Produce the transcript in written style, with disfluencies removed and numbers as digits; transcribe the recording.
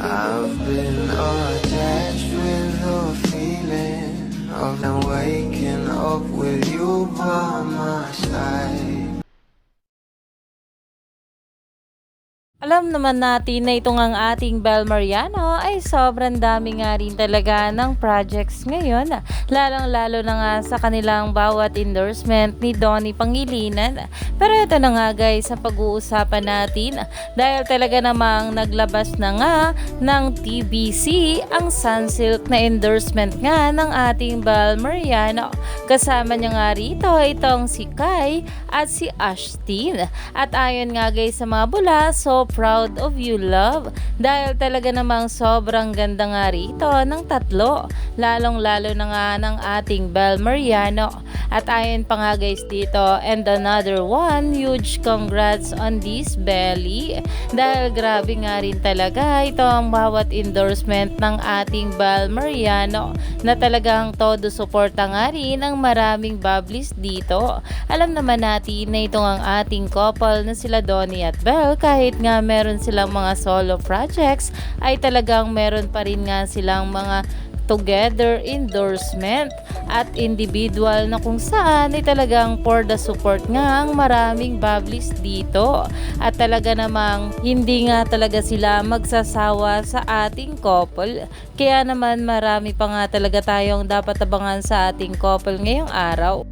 I've been attached with the feeling of now waking up with you by my side. Alam naman natin na itong ang ating Bel Mariano ay sobrang dami nga rin talaga ng projects ngayon. Lalong-lalo na nga sa kanilang bawat endorsement ni Donnie Pangilinan. Pero ito na nga guys sa pag-uusapan natin dahil talaga namang naglabas na nga ng TBC ang Sunsilk na endorsement nga ng ating Bel Mariano. Kasama niya nga rito itong si Kai at si Ashtin. At ayon nga guys sa mga bula, so proud of you love dahil talaga namang sobrang ganda nga rito ng tatlo, lalong lalo na nga ng ating Bel Mariano. At ayon pa nga guys dito, and another one, huge congrats on this belly dahil grabe nga rin talaga ito ang bawat endorsement ng ating Bel Mariano na talagang todo suporta nga rin ang maraming bubblies dito. Alam naman natin na itong ang ating couple na sila Donnie at Bel, kahit nga meron silang mga solo projects ay talagang meron pa rin nga silang mga together endorsement at individual na kung saan ay talagang for the support nga ang maraming bubblies dito at talaga namang hindi nga talaga sila magsasawa sa ating couple, kaya naman marami pa nga talaga tayong dapat abangan sa ating couple ngayong araw.